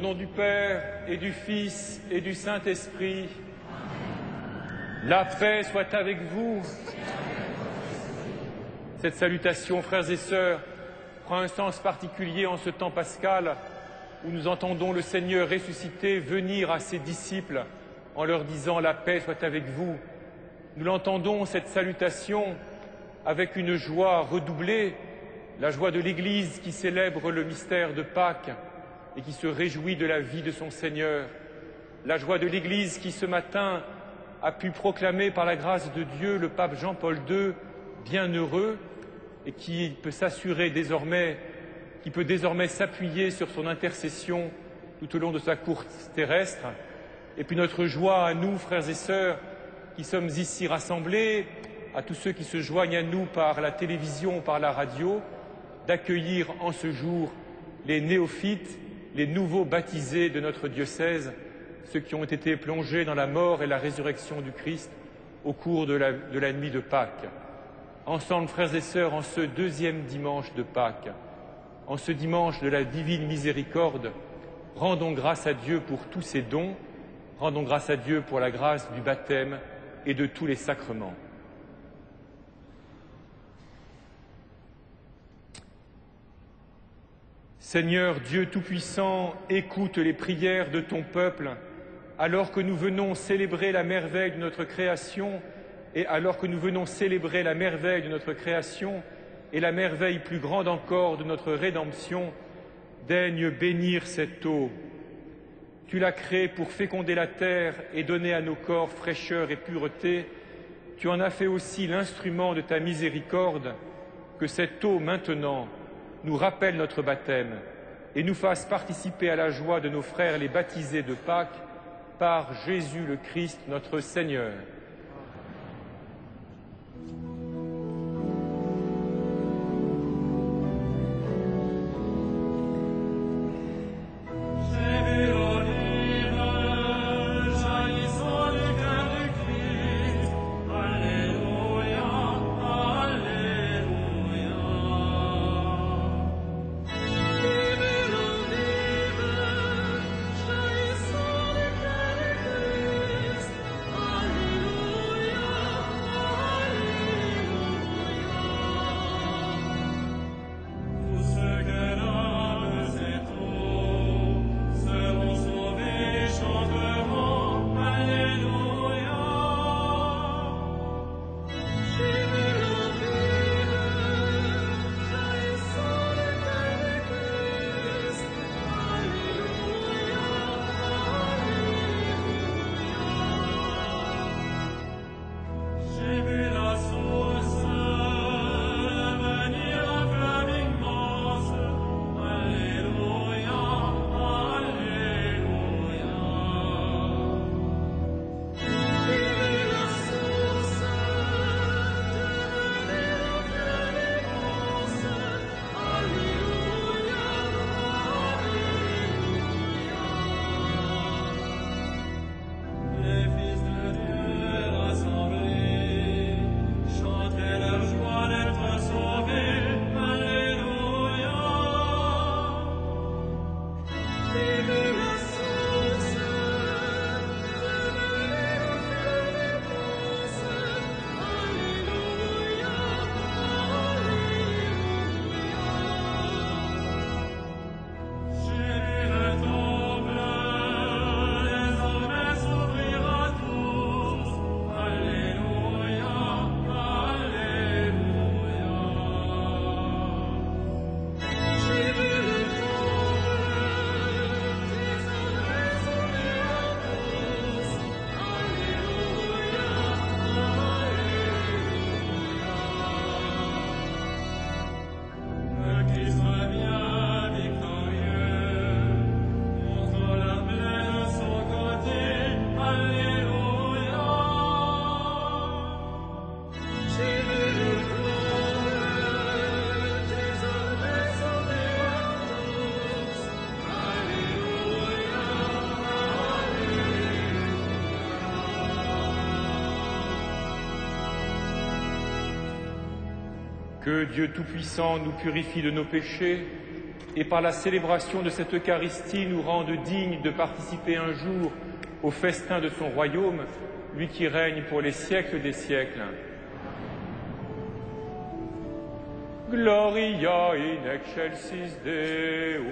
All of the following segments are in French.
nom du Père et du Fils et du Saint-Esprit, la paix soit avec vous. Cette salutation, frères et sœurs, prend un sens particulier en ce temps pascal où nous entendons le Seigneur ressuscité venir à ses disciples en leur disant « La paix soit avec vous ». Nous l'entendons, cette salutation, avec une joie redoublée, la joie de l'Église qui célèbre le mystère de Pâques et qui se réjouit de la vie de son Seigneur, la joie de l'Église qui ce matin a pu proclamer par la grâce de Dieu le pape Jean-Paul II bienheureux et qui peut s'assurer désormais, qui peut désormais s'appuyer sur son intercession tout au long de sa course terrestre. Et puis notre joie à nous, frères et sœurs, qui sommes ici rassemblés, à tous ceux qui se joignent à nous par la télévision, par la radio, d'accueillir en ce jour les néophytes, les nouveaux baptisés de notre diocèse, ceux qui ont été plongés dans la mort et la résurrection du Christ au cours de la nuit de Pâques. Ensemble, frères et sœurs, en ce deuxième dimanche de Pâques, en ce dimanche de la divine miséricorde, rendons grâce à Dieu pour tous ses dons, rendons grâce à Dieu pour la grâce du baptême et de tous les sacrements. Seigneur Dieu Tout-Puissant, écoute les prières de ton peuple, alors que nous venons célébrer la merveille de notre création, et alors que nous venons célébrer la merveille de notre création et la merveille plus grande encore de notre rédemption, daigne bénir cette eau. Tu l'as créée pour féconder la terre et donner à nos corps fraîcheur et pureté. Tu en as fait aussi l'instrument de ta miséricorde, que cette eau maintenant nous rappelle notre baptême et nous fasse participer à la joie de nos frères les baptisés de Pâques par Jésus le Christ notre Seigneur. Que Dieu Tout-Puissant nous purifie de nos péchés et par la célébration de cette Eucharistie nous rende dignes de participer un jour au festin de son royaume, lui qui règne pour les siècles des siècles. Gloria in excelsis Deo.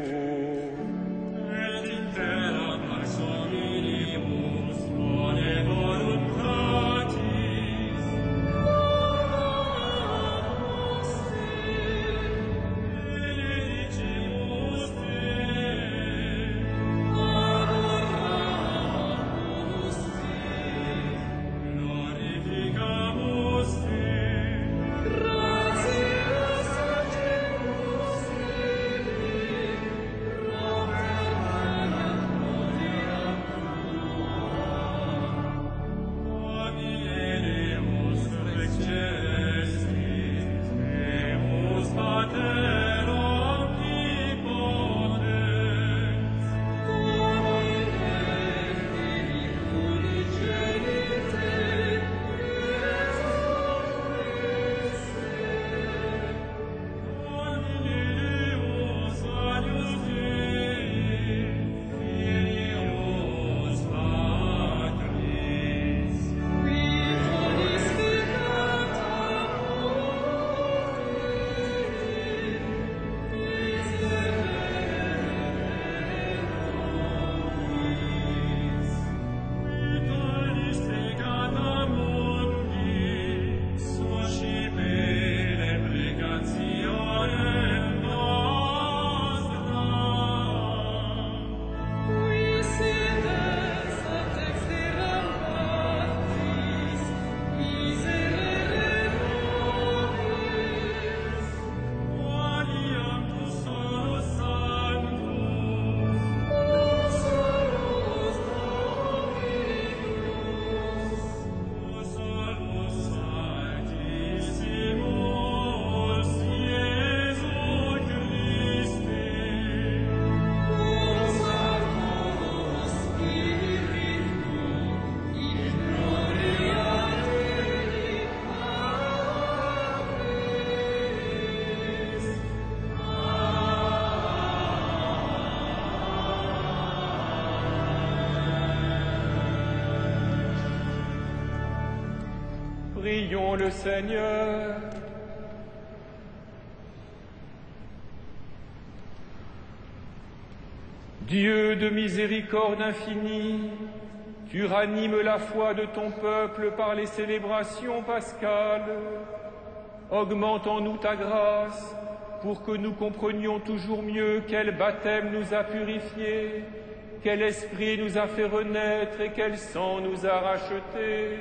Et in terra pax hominibus volevorum pratis. Benedicimus te. Adoramus te. Glorificamus te. Gratias sacemus Prions le Seigneur. Dieu de miséricorde infinie, tu ranimes la foi de ton peuple par les célébrations pascales. Augmente en nous ta grâce pour que nous comprenions toujours mieux quel baptême nous a purifiés, quel esprit nous a fait renaître et quel sang nous a rachetés.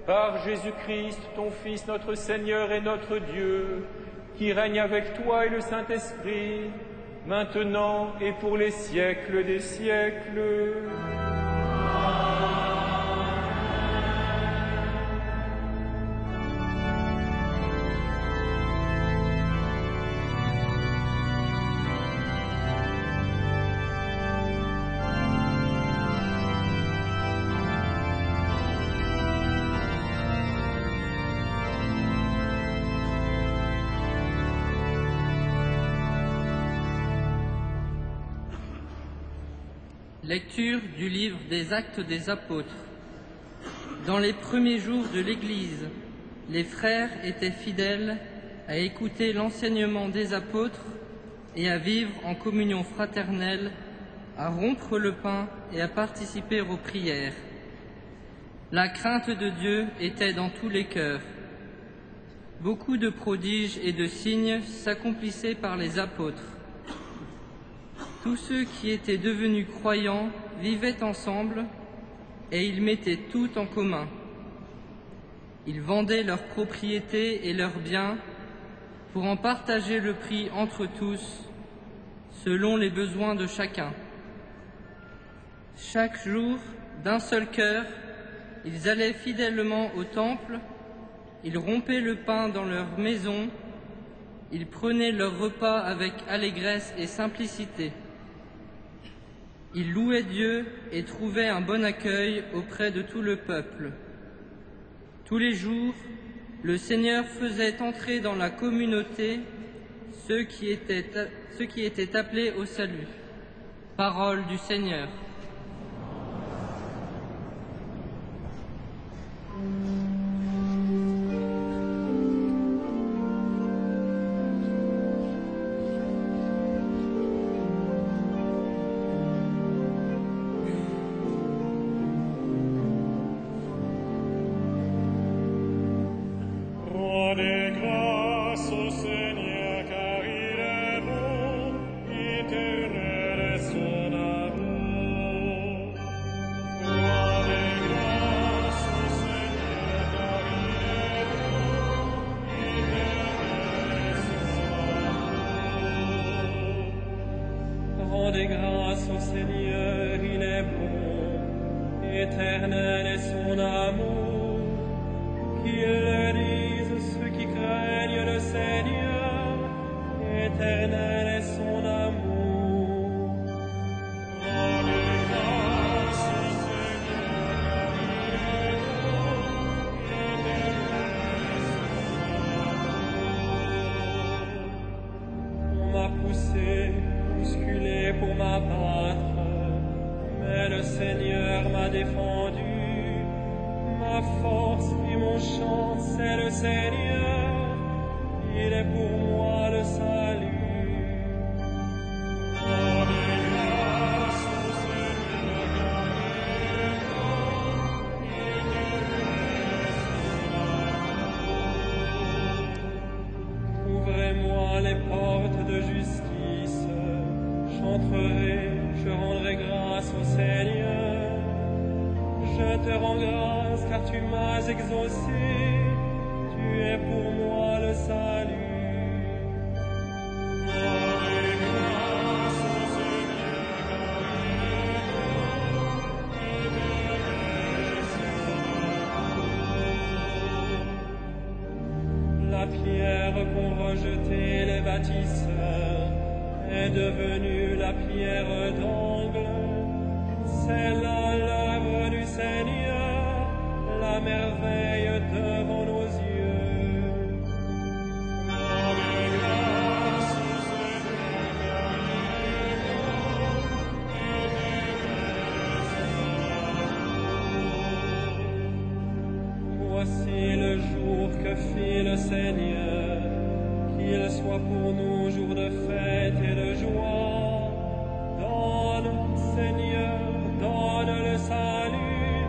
Par Jésus-Christ, ton Fils, notre Seigneur et notre Dieu, qui règne avec toi et le Saint-Esprit, maintenant et pour les siècles des siècles. Lecture du livre des Actes des Apôtres. Dans les premiers jours de l'Église, les frères étaient fidèles à écouter l'enseignement des apôtres et à vivre en communion fraternelle, à rompre le pain et à participer aux prières. La crainte de Dieu était dans tous les cœurs. Beaucoup de prodiges et de signes s'accomplissaient par les apôtres. Tous ceux qui étaient devenus croyants vivaient ensemble et ils mettaient tout en commun. Ils vendaient leurs propriétés et leurs biens pour en partager le prix entre tous, selon les besoins de chacun. Chaque jour, d'un seul cœur, ils allaient fidèlement au temple, ils rompaient le pain dans leurs maisons, ils prenaient leur repas avec allégresse et simplicité. Ils louaient Dieu et trouvaient un bon accueil auprès de tout le peuple. Tous les jours, le Seigneur faisait entrer dans la communauté ceux qui étaient appelés au salut. Parole du Seigneur. Rendez grâce au Seigneur, car il est bon, éternel est son amour. Rendez grâce au Seigneur, car il est bon, éternel est son amour. Rendez grâce au Seigneur, il est bon, éternel est son amour. Qu'ils le disent ceux qui craignent le Seigneur, éternel est son amour. Rendez grâce au Seigneur, car il est bon, éternel est son amour. On m'a poussé, bousculé pour m'abattre, mais le Seigneur m'a défendu. Ma force et mon chant, c'est le Seigneur, il est pour moi le salut. Rendez grâce au Seigneur, car il est bon, éternel est son amour. Ouvrez-moi les portes de justice, j'entrerai, je rendrai grâce au Seigneur. Je te rends grâce car tu m'as exaucé, tu es pour moi le salut. Rendez grâce au Seigneur, car il est bon, éternel est son amour. La pierre qu'ont rejetée les bâtisseurs est devenue la pierre d'angle. C'est là l'œuvre du Seigneur, la merveille devant nos yeux. Rendez grâce au Seigneur, car il est bon, éternel est son amour. Voici le jour que fit le Seigneur, qu'il soit pour nous jour de fête et de joie. Donne, Seigneur, donne le salut,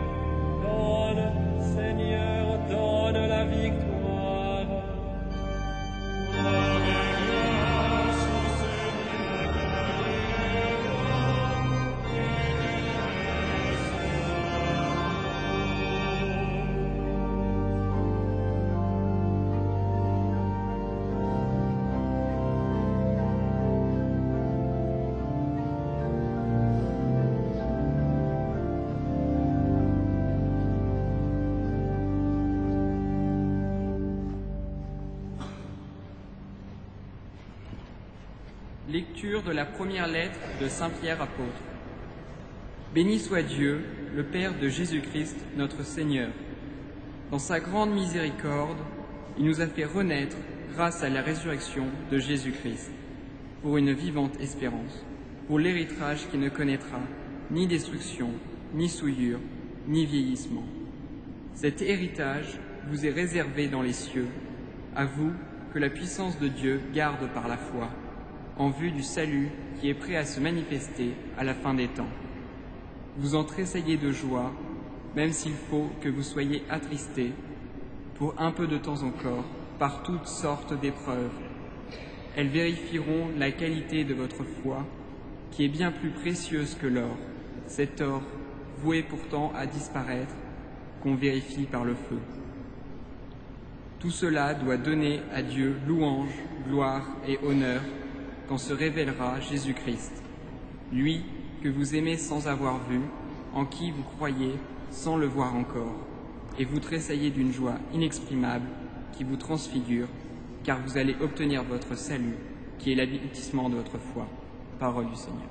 donne, Seigneur, donne la victoire. Rendez grâce au Seigneur, car il est bon, éternel est son Lecture de la première lettre de Saint Pierre apôtre. Béni soit Dieu, le Père de Jésus-Christ, notre Seigneur. Dans sa grande miséricorde, il nous a fait renaître grâce à la résurrection de Jésus-Christ, pour une vivante espérance, pour l'héritage qui ne connaîtra ni destruction, ni souillure, ni vieillissement. Cet héritage vous est réservé dans les cieux, à vous que la puissance de Dieu garde par la foi, en vue du salut qui est prêt à se manifester à la fin des temps. Vous en tressaillez de joie, même s'il faut que vous soyez attristés, pour un peu de temps encore, par toutes sortes d'épreuves. Elles vérifieront la qualité de votre foi, qui est bien plus précieuse que l'or, cet or voué pourtant à disparaître, qu'on vérifie par le feu. Tout cela doit donner à Dieu louange, gloire et honneur, quand se révélera Jésus-Christ, lui que vous aimez sans avoir vu, en qui vous croyez sans le voir encore, et vous tressaillez d'une joie inexprimable qui vous transfigure, car vous allez obtenir votre salut, qui est l'aboutissement de votre foi. Parole du Seigneur.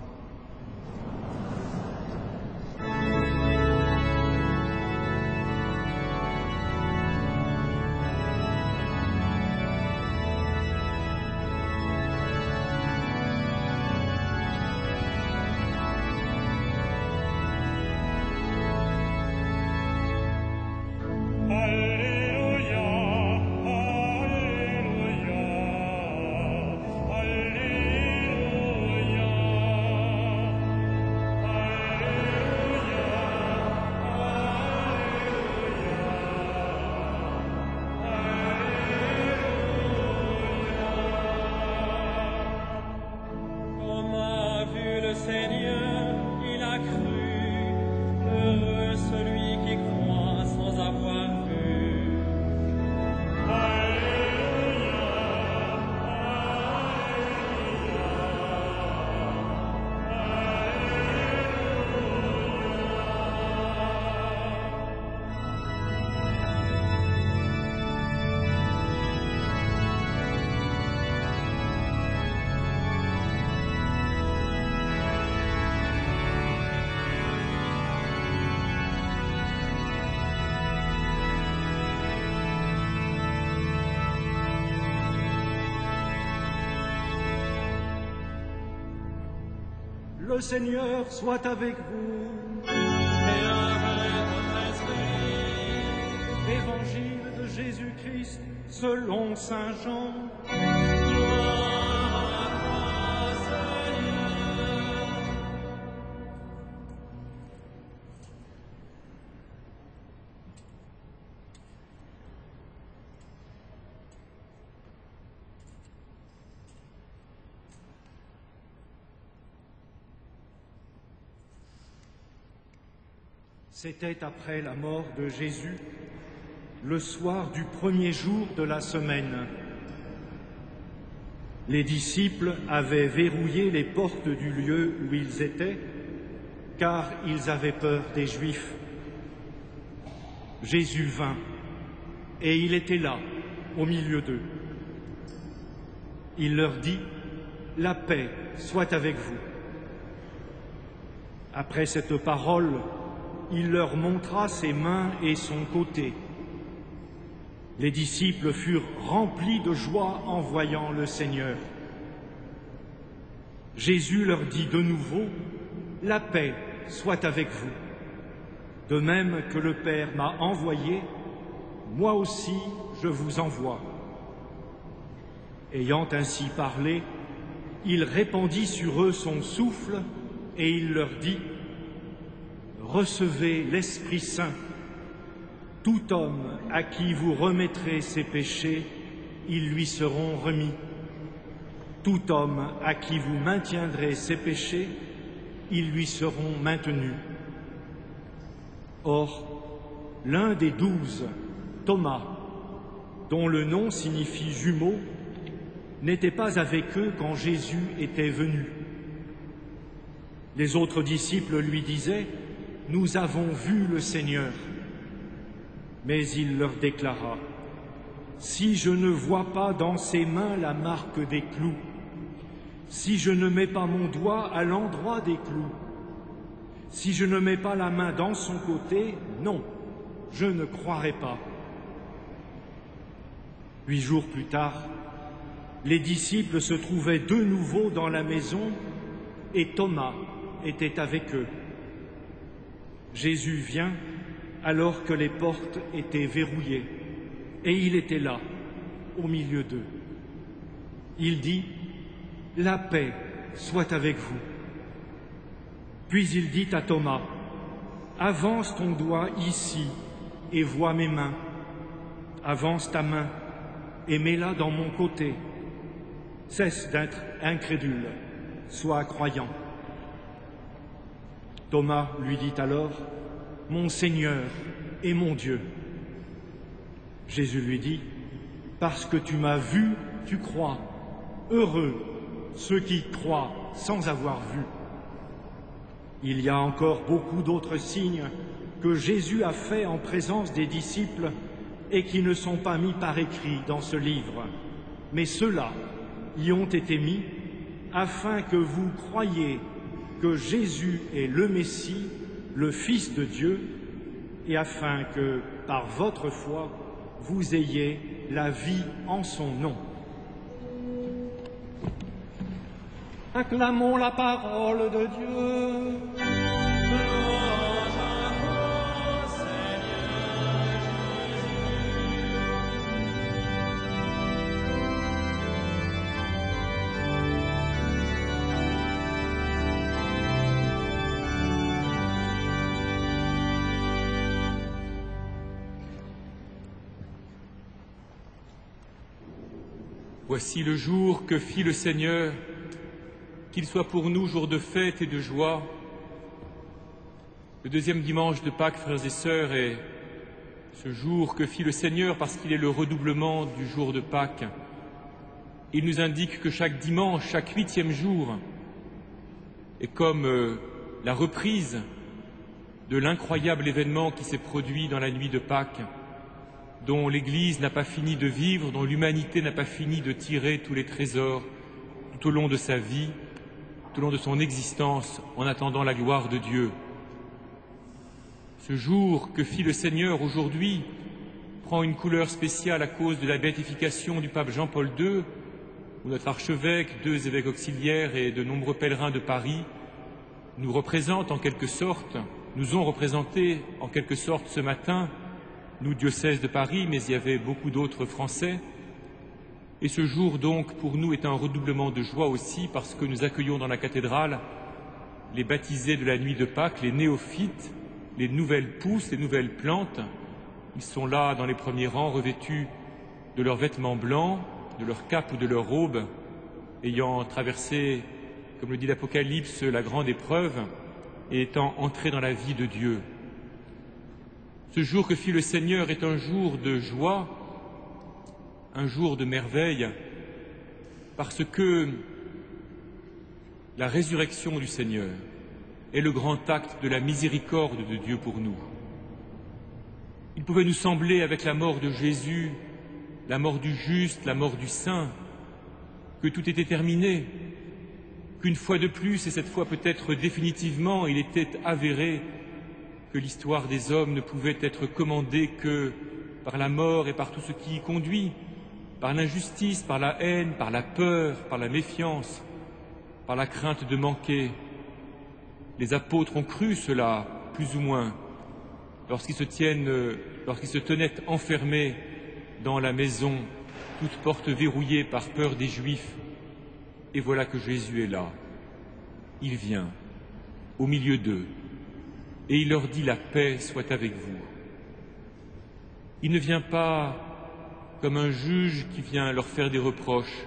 Le Seigneur soit avec vous. Et avec votre esprit. Évangile de Jésus-Christ selon saint Jean. Gloire à toi, Seigneur. C'était après la mort de Jésus, le soir du premier jour de la semaine. Les disciples avaient verrouillé les portes du lieu où ils étaient, car ils avaient peur des Juifs. Jésus vint, et il était là, au milieu d'eux. Il leur dit, « La paix soit avec vous. » Après cette parole, il leur montra ses mains et son côté. Les disciples furent remplis de joie en voyant le Seigneur. Jésus leur dit de nouveau, « La paix soit avec vous. De même que le Père m'a envoyé, moi aussi je vous envoie. » Ayant ainsi parlé, il répandit sur eux son souffle et il leur dit, « Recevez l'Esprit Saint. Tout homme à qui vous remettrez ses péchés, ils lui seront remis. Tout homme à qui vous maintiendrez ses péchés, ils lui seront maintenus. » Or, l'un des 12, Thomas, dont le nom signifie jumeau, n'était pas avec eux quand Jésus était venu. Les autres disciples lui disaient, « Nous avons vu le Seigneur. » Mais il leur déclara, « Si je ne vois pas dans ses mains la marque des clous, si je ne mets pas mon doigt à l'endroit des clous, si je ne mets pas la main dans son côté, non, je ne croirai pas. » 8 jours plus tard, les disciples se trouvaient de nouveau dans la maison et Thomas était avec eux. Jésus vient alors que les portes étaient verrouillées et il était là, au milieu d'eux. Il dit, « La paix soit avec vous. » Puis il dit à Thomas, « Avance ton doigt ici et vois mes mains. Avance ta main et mets-la dans mon côté. Cesse d'être incrédule, sois croyant. » Thomas lui dit alors, « Mon Seigneur et mon Dieu. » Jésus lui dit, « Parce que tu m'as vu, tu crois. Heureux ceux qui croient sans avoir vu. » Il y a encore beaucoup d'autres signes que Jésus a faits en présence des disciples et qui ne sont pas mis par écrit dans ce livre, mais ceux-là y ont été mis afin que vous croyiez que Jésus est le Messie, le Fils de Dieu, et afin que, par votre foi, vous ayez la vie en son nom. Acclamons la parole de Dieu. Louange à toi, Seigneur Voici le jour que fit le Seigneur, qu'il soit pour nous jour de fête et de joie. Le deuxième dimanche de Pâques, frères et sœurs, est ce jour que fit le Seigneur parce qu'il est le redoublement du jour de Pâques. Il nous indique que chaque dimanche, chaque 8e jour, est comme la reprise de l'incroyable événement qui s'est produit dans la nuit de Pâques, dont l'Église n'a pas fini de vivre, dont l'humanité n'a pas fini de tirer tous les trésors tout au long de sa vie, tout au long de son existence, en attendant la gloire de Dieu. Ce jour que fit le Seigneur aujourd'hui prend une couleur spéciale à cause de la béatification du pape Jean-Paul II, où notre archevêque, 2 évêques auxiliaires et de nombreux pèlerins de Paris nous représentent en quelque sorte, nous ont représentés en quelque sorte ce matin, nous diocèse de Paris, mais il y avait beaucoup d'autres Français. Et ce jour donc pour nous est un redoublement de joie aussi parce que nous accueillons dans la cathédrale les baptisés de la nuit de Pâques, les néophytes, les nouvelles pousses, les nouvelles plantes. Ils sont là dans les premiers rangs revêtus de leurs vêtements blancs, de leur cape ou de leur robe, ayant traversé, comme le dit l'Apocalypse, la grande épreuve et étant entrés dans la vie de Dieu. Ce jour que fit le Seigneur est un jour de joie, un jour de merveille, parce que la résurrection du Seigneur est le grand acte de la miséricorde de Dieu pour nous. Il pouvait nous sembler, avec la mort de Jésus, la mort du juste, la mort du saint, que tout était terminé, qu'une fois de plus, et cette fois peut-être définitivement, il était avéré que l'histoire des hommes ne pouvait être commandée que par la mort et par tout ce qui y conduit, par l'injustice, par la haine, par la peur, par la méfiance, par la crainte de manquer. Les apôtres ont cru cela, plus ou moins, lorsqu'ils se tenaient enfermés dans la maison, toute porte verrouillée par peur des Juifs. Et voilà que Jésus est là. Il vient, au milieu d'eux, et il leur dit « La paix soit avec vous ». Il ne vient pas comme un juge qui vient leur faire des reproches.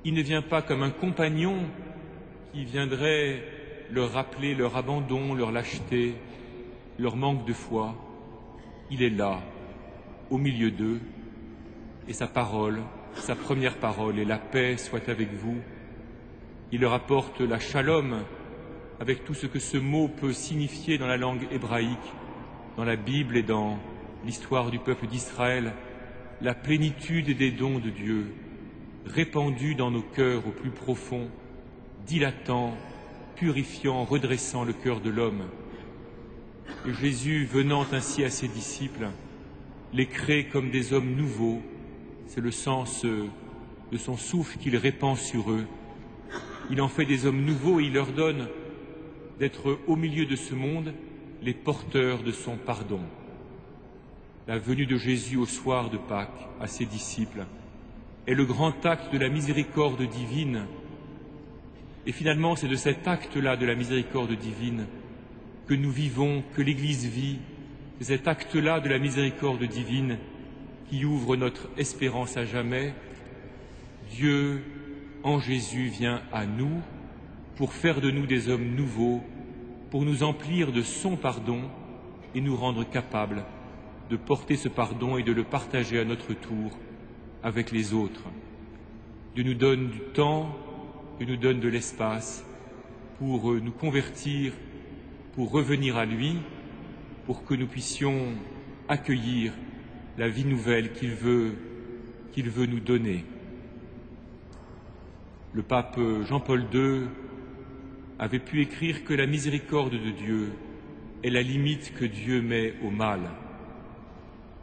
Il ne vient pas comme un compagnon qui viendrait leur rappeler leur abandon, leur lâcheté, leur manque de foi. Il est là, au milieu d'eux, et sa parole, sa première parole est « La paix soit avec vous ». Il leur apporte la shalom, avec tout ce que ce mot peut signifier dans la langue hébraïque, dans la Bible et dans l'histoire du peuple d'Israël, la plénitude des dons de Dieu, répandus dans nos cœurs au plus profond, dilatant, purifiant, redressant le cœur de l'homme. Et Jésus, venant ainsi à ses disciples, les crée comme des hommes nouveaux, c'est le sens de son souffle qu'il répand sur eux. Il en fait des hommes nouveaux et il leur donne d'être au milieu de ce monde les porteurs de son pardon. La venue de Jésus au soir de Pâques à ses disciples est le grand acte de la miséricorde divine. Et finalement, c'est de cet acte-là de la miséricorde divine que nous vivons, que l'Église vit. C'est cet acte-là de la miséricorde divine qui ouvre notre espérance à jamais. Dieu, en Jésus, vient à nous pour faire de nous des hommes nouveaux, pour nous emplir de son pardon et nous rendre capables de porter ce pardon et de le partager à notre tour avec les autres. Dieu nous donne du temps, Dieu nous donne de l'espace pour nous convertir, pour revenir à lui, pour que nous puissions accueillir la vie nouvelle qu'il veut nous donner. Le pape Jean-Paul II avait pu écrire que la miséricorde de Dieu est la limite que Dieu met au mal.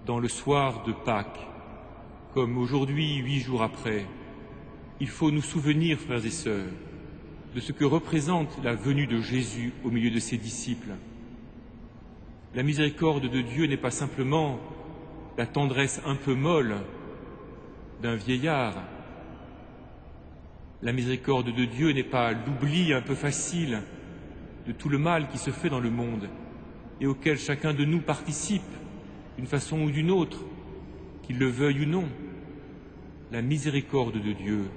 Dans le soir de Pâques, comme aujourd'hui, 8 jours après, il faut nous souvenir, frères et sœurs, de ce que représente la venue de Jésus au milieu de ses disciples. La miséricorde de Dieu n'est pas simplement la tendresse un peu molle d'un vieillard. La miséricorde de Dieu n'est pas l'oubli un peu facile de tout le mal qui se fait dans le monde et auquel chacun de nous participe d'une façon ou d'une autre, qu'il le veuille ou non. La miséricorde de Dieu,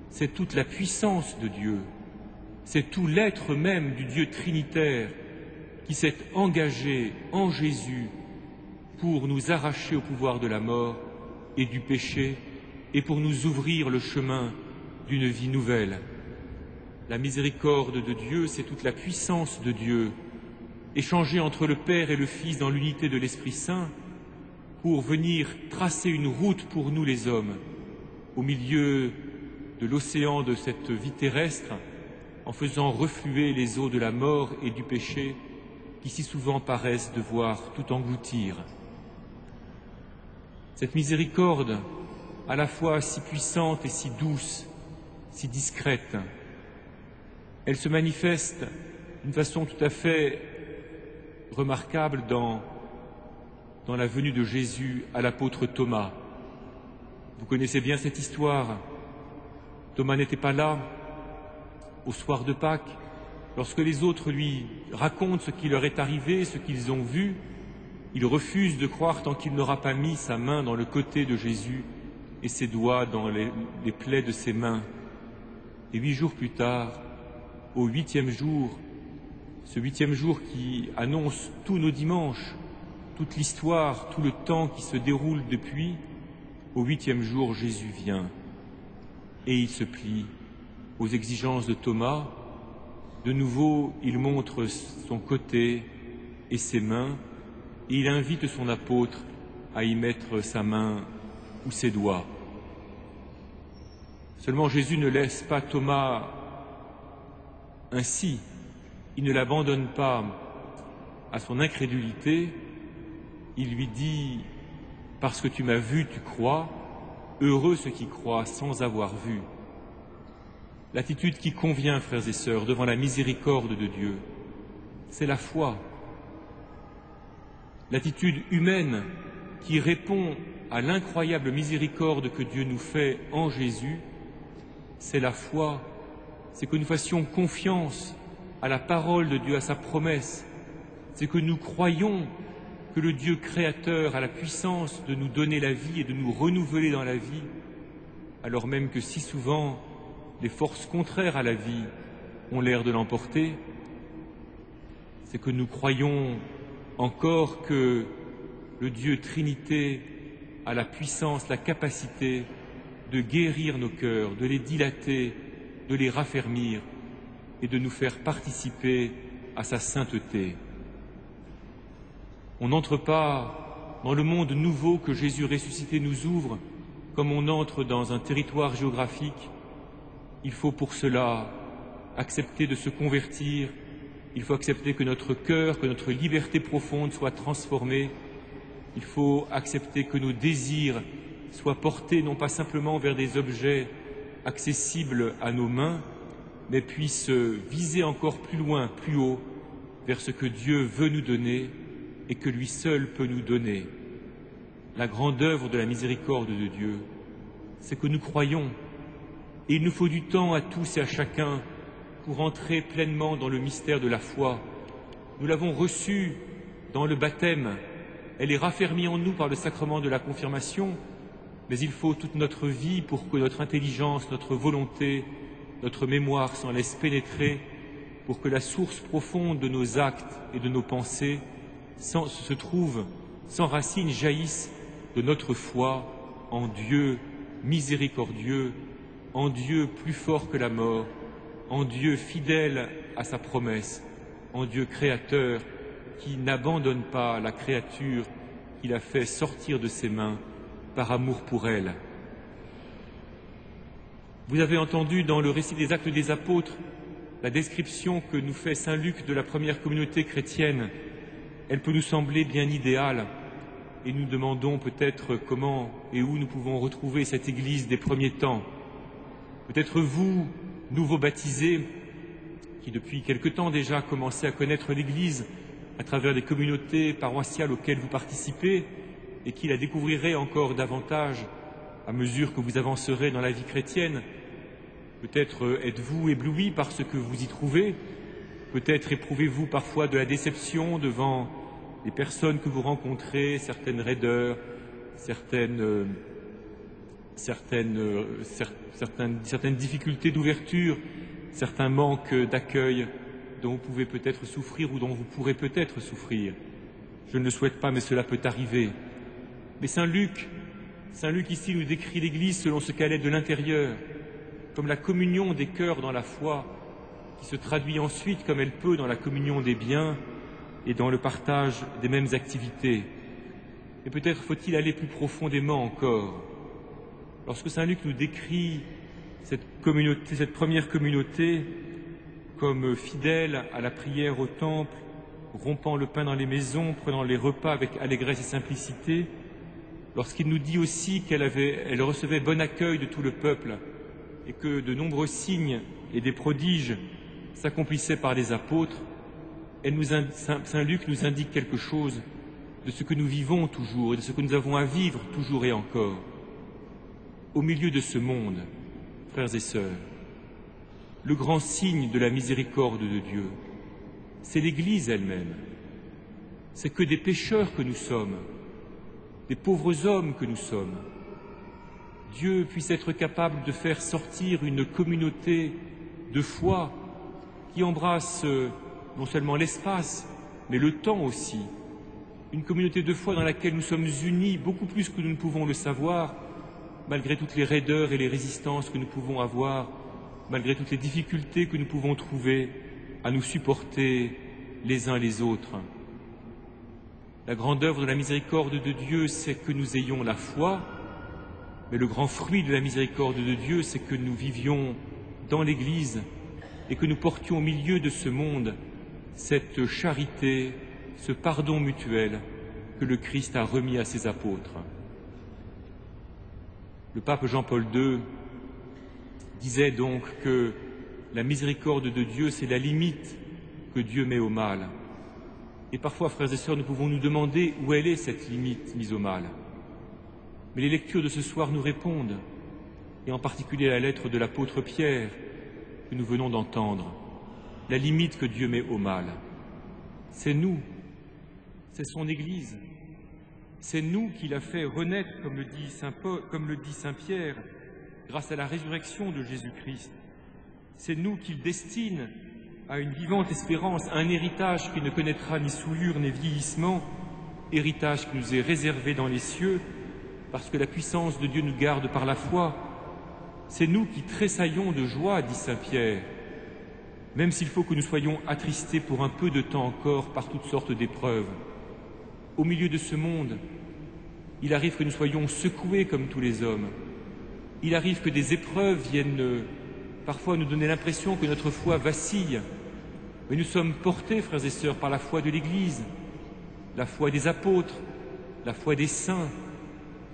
c'est toute la puissance de Dieu, c'est tout l'être même du Dieu trinitaire qui s'est engagé en Jésus pour nous arracher au pouvoir de la mort et du péché et pour nous ouvrir le chemin d'une vie nouvelle. La miséricorde de Dieu, c'est toute la puissance de Dieu, échangée entre le Père et le Fils dans l'unité de l'Esprit Saint, pour venir tracer une route pour nous les hommes, au milieu de l'océan de cette vie terrestre, en faisant refluer les eaux de la mort et du péché, qui si souvent paraissent devoir tout engloutir. Cette miséricorde, à la fois si puissante et si douce, si discrète, elle se manifeste d'une façon tout à fait remarquable dans la venue de Jésus à l'apôtre Thomas. Vous connaissez bien cette histoire. Thomas n'était pas là au soir de Pâques. Lorsque les autres lui racontent ce qui leur est arrivé, ce qu'ils ont vu, il refuse de croire tant qu'il n'aura pas mis sa main dans le côté de Jésus et ses doigts dans les plaies de ses mains. Et 8 jours plus tard, au 8e jour, ce 8e jour qui annonce tous nos dimanches, toute l'histoire, tout le temps qui se déroule depuis, au 8e jour, Jésus vient et il se plie aux exigences de Thomas. De nouveau, il montre son côté et ses mains et il invite son apôtre à y mettre sa main ou ses doigts. Seulement, Jésus ne laisse pas Thomas ainsi. Il ne l'abandonne pas à son incrédulité. Il lui dit « Parce que tu m'as vu, tu crois. Heureux ceux qui croient sans avoir vu. » L'attitude qui convient, frères et sœurs, devant la miséricorde de Dieu, c'est la foi. L'attitude humaine qui répond à l'incroyable miséricorde que Dieu nous fait en Jésus, c'est la foi. C'est que nous fassions confiance à la parole de Dieu, à sa promesse. C'est que nous croyons que le Dieu créateur a la puissance de nous donner la vie et de nous renouveler dans la vie, alors même que si souvent les forces contraires à la vie ont l'air de l'emporter. C'est que nous croyons encore que le Dieu Trinité a la puissance, la capacité de guérir nos cœurs, de les dilater, de les raffermir et de nous faire participer à sa sainteté. On n'entre pas dans le monde nouveau que Jésus ressuscité nous ouvre comme on entre dans un territoire géographique. Il faut pour cela accepter de se convertir, il faut accepter que notre cœur, que notre liberté profonde soit transformée, il faut accepter que nos désirs soient portés non pas simplement vers des objets accessibles à nos mains, mais puissent viser encore plus loin, plus haut, vers ce que Dieu veut nous donner et que lui seul peut nous donner. La grande œuvre de la miséricorde de Dieu, c'est que nous croyons, et il nous faut du temps à tous et à chacun pour entrer pleinement dans le mystère de la foi. Nous l'avons reçue dans le baptême, elle est raffermie en nous par le sacrement de la confirmation, mais il faut toute notre vie pour que notre intelligence, notre volonté, notre mémoire s'en laisse pénétrer, pour que la source profonde de nos actes et de nos pensées se trouve, s'enracine, jaillisse de notre foi en Dieu miséricordieux, en Dieu plus fort que la mort, en Dieu fidèle à sa promesse, en Dieu créateur qui n'abandonne pas la créature qu'il a fait sortir de ses mains par amour pour elle. Vous avez entendu dans le récit des Actes des Apôtres la description que nous fait saint Luc de la première communauté chrétienne. Elle peut nous sembler bien idéale et nous demandons peut-être comment et où nous pouvons retrouver cette Église des premiers temps. Peut-être vous, nouveaux baptisés, qui depuis quelque temps déjà commencez à connaître l'Église à travers les communautés paroissiales auxquelles vous participez et qui la découvrirez encore davantage à mesure que vous avancerez dans la vie chrétienne. Peut-être êtes-vous ébloui par ce que vous y trouvez, peut-être éprouvez-vous parfois de la déception devant les personnes que vous rencontrez, certaines raideurs, certaines difficultés d'ouverture, certains manques d'accueil dont vous pouvez peut-être souffrir ou dont vous pourrez peut-être souffrir. Je ne le souhaite pas, mais cela peut arriver. Mais saint Luc ici nous décrit l'Église selon ce qu'elle est de l'intérieur, comme la communion des cœurs dans la foi, qui se traduit ensuite comme elle peut dans la communion des biens et dans le partage des mêmes activités. Et peut-être faut-il aller plus profondément encore. Lorsque saint Luc nous décrit cette première communauté comme fidèle à la prière au temple, rompant le pain dans les maisons, prenant les repas avec allégresse et simplicité, lorsqu'il nous dit aussi qu'elle recevait bon accueil de tout le peuple et que de nombreux signes et des prodiges s'accomplissaient par les apôtres, Saint Luc nous indique quelque chose de ce que nous vivons toujours et de ce que nous avons à vivre toujours et encore. Au milieu de ce monde, frères et sœurs, le grand signe de la miséricorde de Dieu, c'est l'Église elle-même. C'est que des pécheurs que nous sommes, des pauvres hommes que nous sommes, Dieu puisse être capable de faire sortir une communauté de foi qui embrasse non seulement l'espace, mais le temps aussi. Une communauté de foi dans laquelle nous sommes unis beaucoup plus que nous ne pouvons le savoir, malgré toutes les raideurs et les résistances que nous pouvons avoir, malgré toutes les difficultés que nous pouvons trouver à nous supporter les uns les autres. La grande œuvre de la miséricorde de Dieu, c'est que nous ayons la foi, mais le grand fruit de la miséricorde de Dieu, c'est que nous vivions dans l'Église et que nous portions au milieu de ce monde cette charité, ce pardon mutuel que le Christ a remis à ses apôtres. Le pape Jean-Paul II disait donc que la miséricorde de Dieu, c'est la limite que Dieu met au mal. Et parfois, frères et sœurs, nous pouvons nous demander où elle est cette limite mise au mal. Mais les lectures de ce soir nous répondent, et en particulier la lettre de l'apôtre Pierre que nous venons d'entendre. La limite que Dieu met au mal, c'est nous, c'est son Église, c'est nous qui l'a fait renaître, comme le dit Saint Pierre, grâce à la résurrection de Jésus-Christ. C'est nous qu'il destine à une vivante espérance, à un héritage qui ne connaîtra ni souillure ni vieillissement, héritage qui nous est réservé dans les cieux, parce que la puissance de Dieu nous garde par la foi. C'est nous qui tressaillons de joie, dit Saint Pierre, même s'il faut que nous soyons attristés pour un peu de temps encore par toutes sortes d'épreuves. Au milieu de ce monde, il arrive que nous soyons secoués comme tous les hommes. Il arrive que des épreuves viennent parfois nous donner l'impression que notre foi vacille. Mais nous sommes portés, frères et sœurs, par la foi de l'Église, la foi des apôtres, la foi des saints,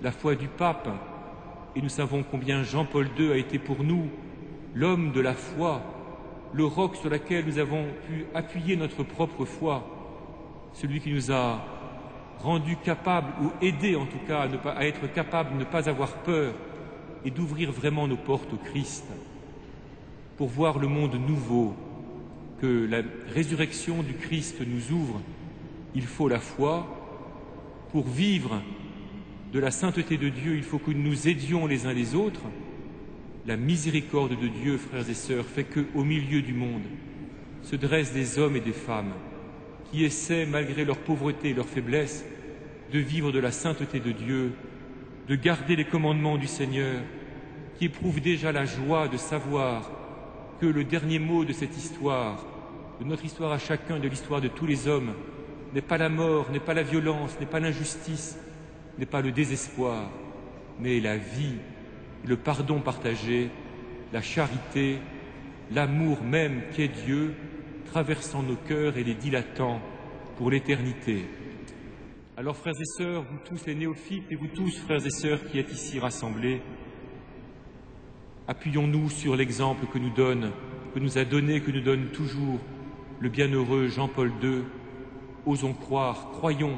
la foi du pape. Et nous savons combien Jean-Paul II a été pour nous l'homme de la foi, le roc sur lequel nous avons pu appuyer notre propre foi, celui qui nous a rendus capables, ou aidés en tout cas, à être capables de ne pas avoir peur et d'ouvrir vraiment nos portes au Christ, pour voir le monde nouveau que la résurrection du Christ nous ouvre. Il faut la foi. Pour vivre de la sainteté de Dieu, il faut que nous nous aidions les uns les autres. La miséricorde de Dieu, frères et sœurs, fait qu'au milieu du monde se dressent des hommes et des femmes qui essaient, malgré leur pauvreté et leur faiblesse, de vivre de la sainteté de Dieu, de garder les commandements du Seigneur, qui éprouvent déjà la joie de savoir que le dernier mot de cette histoire, de notre histoire à chacun, de l'histoire de tous les hommes, n'est pas la mort, n'est pas la violence, n'est pas l'injustice, n'est pas le désespoir, mais la vie, le pardon partagé, la charité, l'amour même qu'est Dieu, traversant nos cœurs et les dilatant pour l'éternité. Alors, frères et sœurs, vous tous les néophytes et vous tous, frères et sœurs, qui êtes ici rassemblés, appuyons-nous sur l'exemple que nous a donné, que nous donne toujours le bienheureux Jean-Paul II. Osons croire, croyons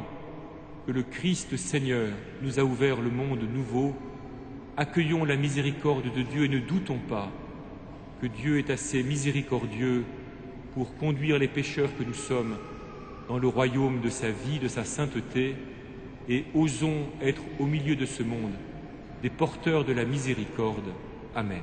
que le Christ Seigneur nous a ouvert le monde nouveau. Accueillons la miséricorde de Dieu et ne doutons pas que Dieu est assez miséricordieux pour conduire les pécheurs que nous sommes dans le royaume de sa vie, de sa sainteté, et osons être au milieu de ce monde des porteurs de la miséricorde. Amen.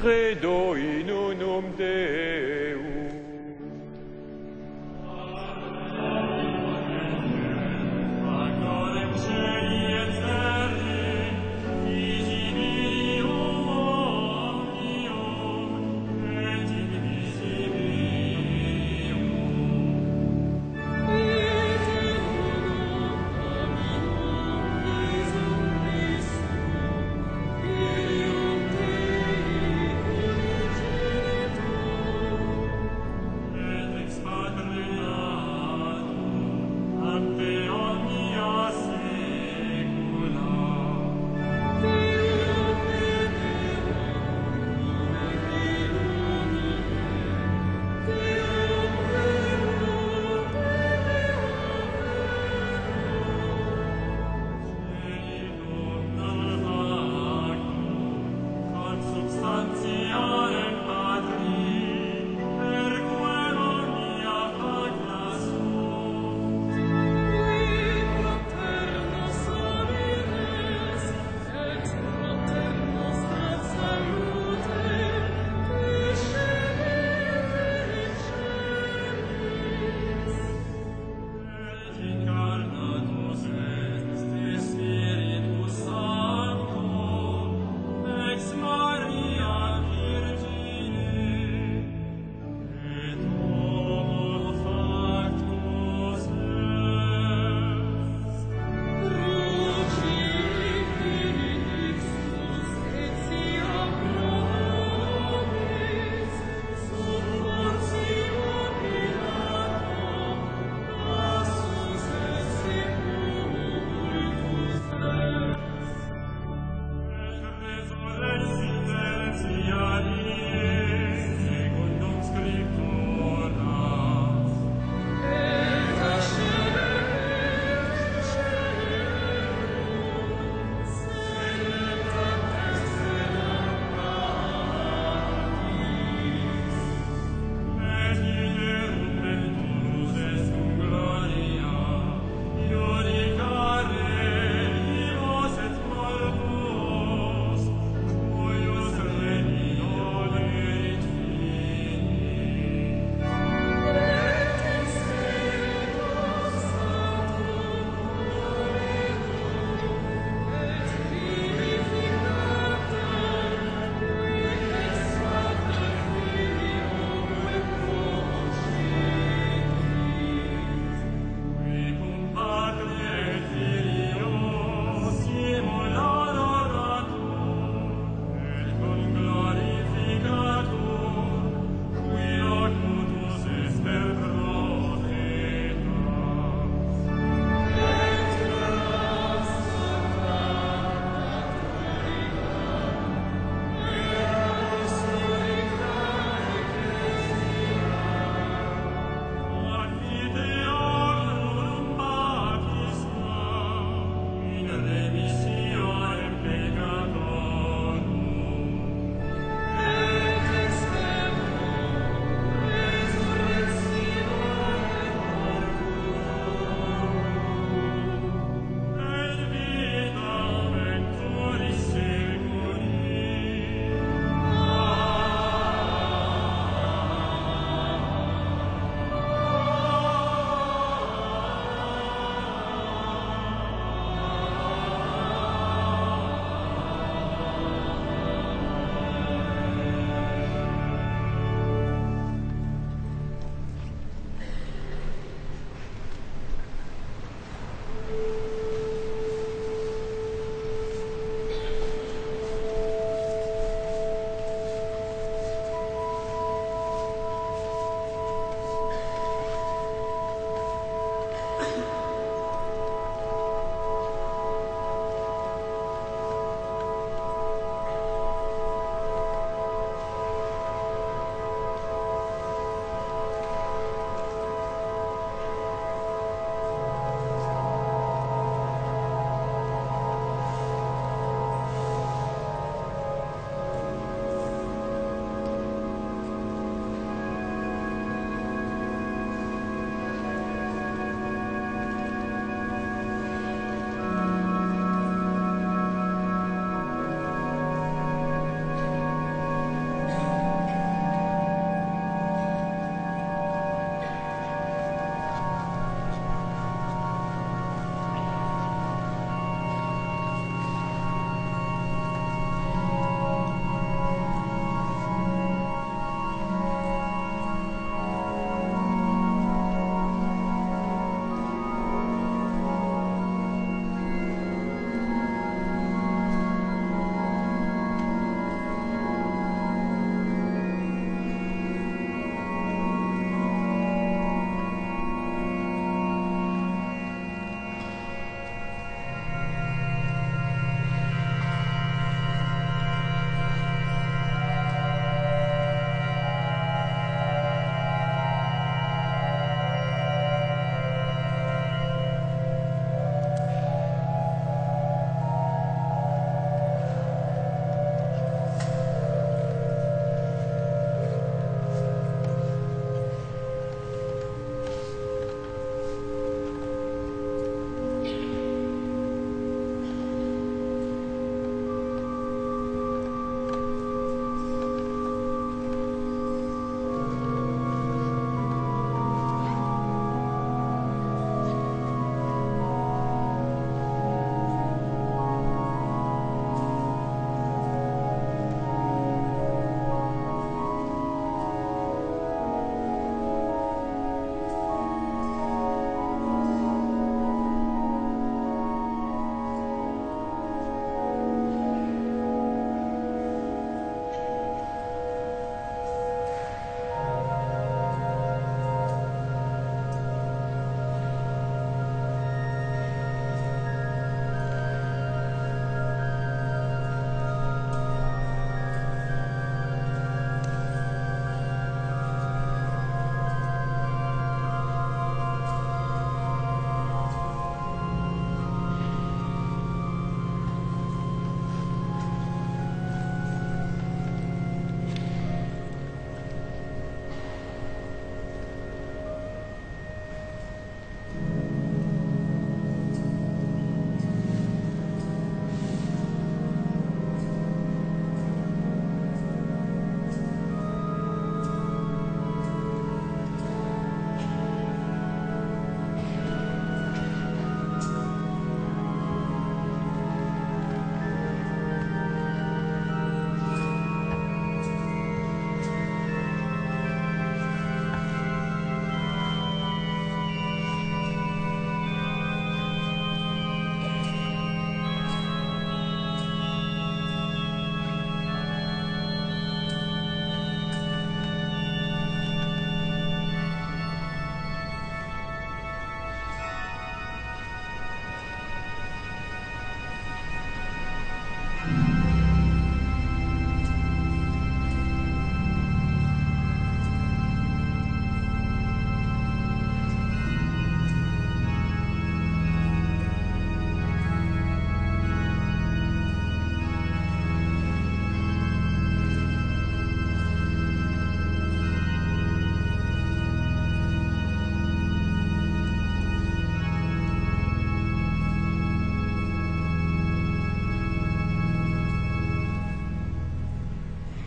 Credo in unum Deum.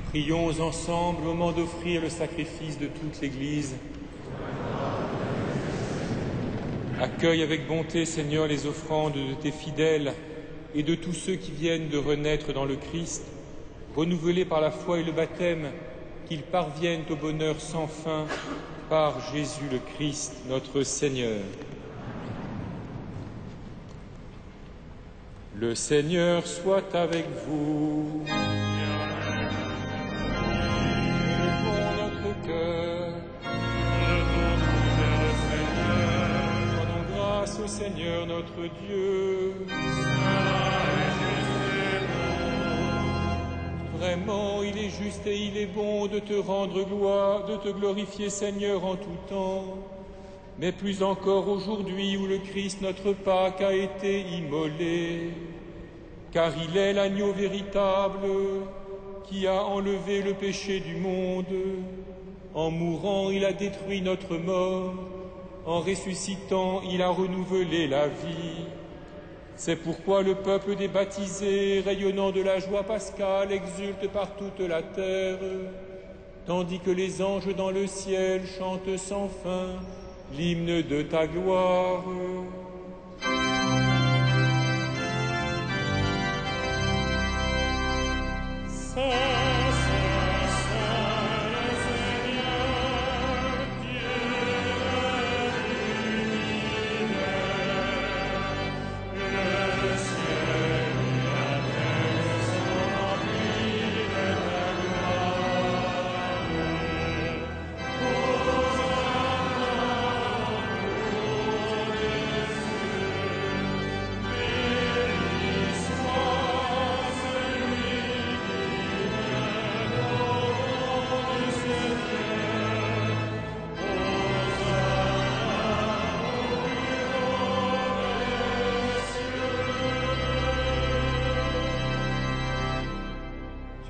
Prions ensemble au moment d'offrir le sacrifice de toute l'Église. Accueille avec bonté, Seigneur, les offrandes de tes fidèles et de tous ceux qui viennent de renaître dans le Christ, renouvelés par la foi et le baptême, qu'ils parviennent au bonheur sans fin par Jésus le Christ, notre Seigneur. Le Seigneur soit avec vous. Levons notre cœur. Rendons grâce au Seigneur notre Dieu. Vraiment, il est juste et il est bon de te rendre gloire, de te glorifier, Seigneur, en tout temps, mais plus encore aujourd'hui où le Christ, notre Pâque, a été immolé, car il est l'agneau véritable qui a enlevé le péché du monde. En mourant, il a détruit notre mort. En ressuscitant, il a renouvelé la vie. C'est pourquoi le peuple des baptisés, rayonnant de la joie pascale, exulte par toute la terre, tandis que les anges dans le ciel chantent sans fin l'hymne de ta gloire.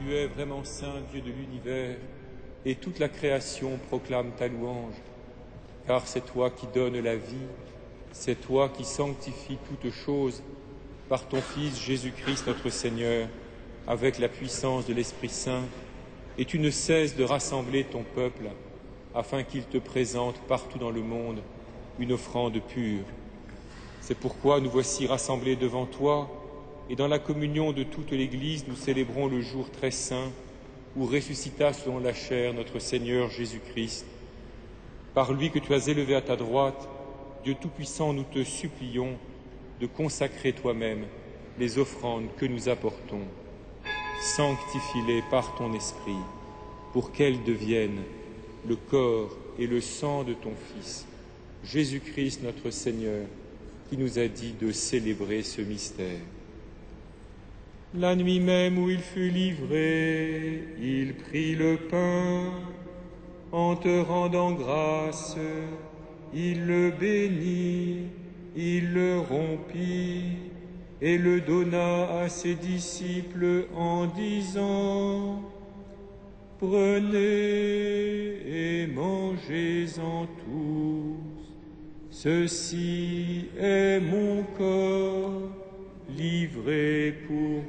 Tu es vraiment saint, Dieu de l'univers, et toute la création proclame ta louange, car c'est toi qui donnes la vie, c'est toi qui sanctifies toutes choses par ton Fils Jésus-Christ notre Seigneur, avec la puissance de l'Esprit Saint, et tu ne cesses de rassembler ton peuple, afin qu'il te présente partout dans le monde une offrande pure. C'est pourquoi nous voici rassemblés devant toi, et dans la communion de toute l'Église, nous célébrons le jour très saint où ressuscita selon la chair notre Seigneur Jésus-Christ. Par lui que tu as élevé à ta droite, Dieu Tout-Puissant, nous te supplions de consacrer toi-même les offrandes que nous apportons. Sanctifie-les par ton Esprit, pour qu'elles deviennent le corps et le sang de ton Fils, Jésus-Christ notre Seigneur, qui nous a dit de célébrer ce mystère. La nuit même où il fut livré, il prit le pain. En te rendant grâce, il le bénit, il le rompit et le donna à ses disciples en disant : « Prenez et mangez-en tous, ceci est mon corps livré pour vous. »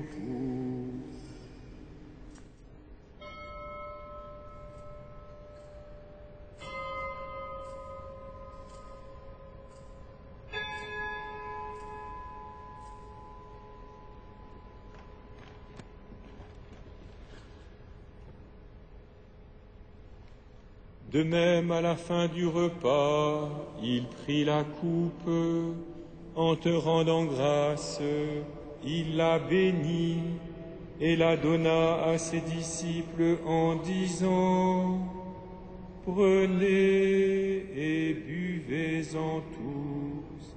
De même, à la fin du repas, il prit la coupe. En te rendant grâce, il la bénit et la donna à ses disciples en disant : « Prenez et buvez-en tous,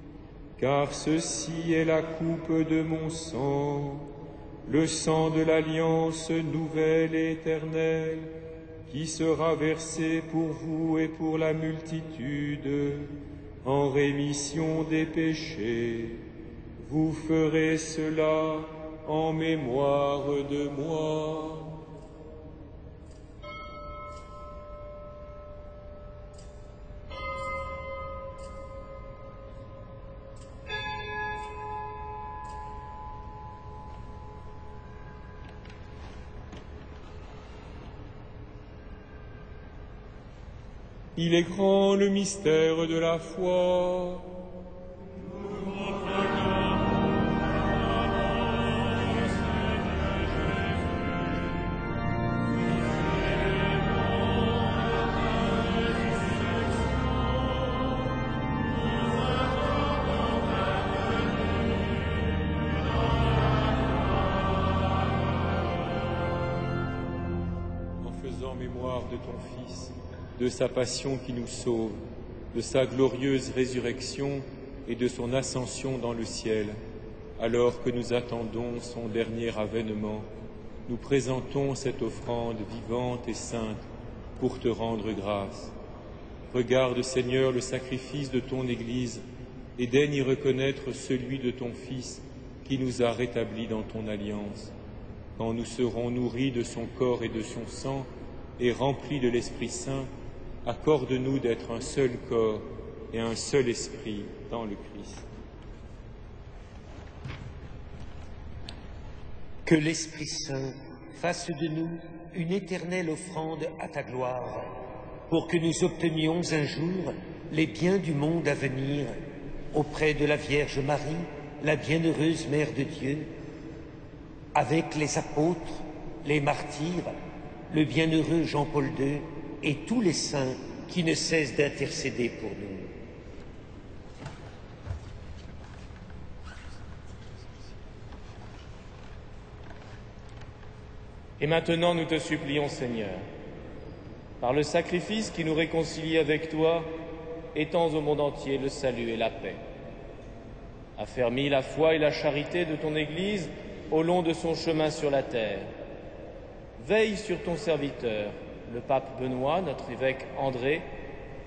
car ceci est la coupe de mon sang, le sang de l'alliance nouvelle et éternelle, qui sera versé pour vous et pour la multitude, en rémission des péchés. Vous ferez cela en mémoire de moi. » Il est grand le mystère de la foi. En mémoire de ton Fils, de sa passion qui nous sauve, de sa glorieuse résurrection et de son ascension dans le ciel, alors que nous attendons son dernier avènement, nous présentons cette offrande vivante et sainte pour te rendre grâce. Regarde, Seigneur, le sacrifice de ton Église et daigne y reconnaître celui de ton Fils qui nous a rétablis dans ton alliance. Quand nous serons nourris de son corps et de son sang, et remplis de l'Esprit Saint, accorde-nous d'être un seul corps et un seul esprit dans le Christ. Que l'Esprit Saint fasse de nous une éternelle offrande à ta gloire, pour que nous obtenions un jour les biens du monde à venir, auprès de la Vierge Marie, la bienheureuse Mère de Dieu, avec les apôtres, les martyrs, le bienheureux Jean-Paul II et tous les saints qui ne cessent d'intercéder pour nous. Et maintenant nous te supplions, Seigneur, par le sacrifice qui nous réconcilie avec toi, étends au monde entier le salut et la paix. Affermis la foi et la charité de ton Église au long de son chemin sur la terre. Veille sur ton serviteur, le pape Benoît, notre évêque André,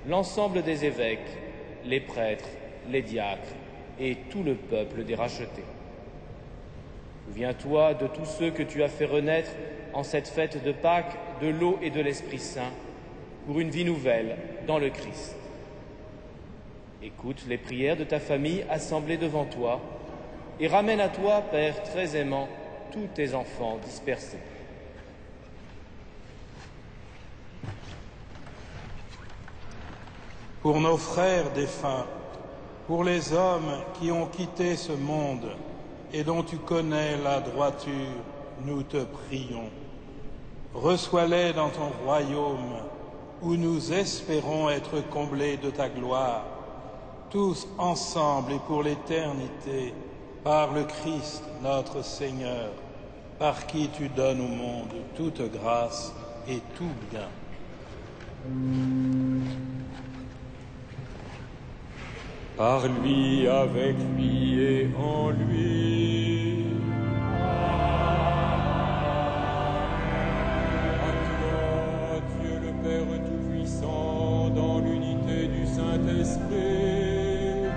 l'ensemble des évêques, les prêtres, les diacres et tout le peuple des rachetés. Souviens-toi de tous ceux que tu as fait renaître en cette fête de Pâques de l'eau et de l'Esprit Saint pour une vie nouvelle dans le Christ. Écoute les prières de ta famille assemblée devant toi et ramène à toi, Père très aimant, tous tes enfants dispersés. Pour nos frères défunts, pour les hommes qui ont quitté ce monde et dont tu connais la droiture, nous te prions. Reçois-les dans ton royaume où nous espérons être comblés de ta gloire, tous ensemble et pour l'éternité, par le Christ notre Seigneur, par qui tu donnes au monde toute grâce et tout bien. Par lui, avec lui et en lui. À toi, Dieu le Père Tout-Puissant, dans l'unité du Saint-Esprit.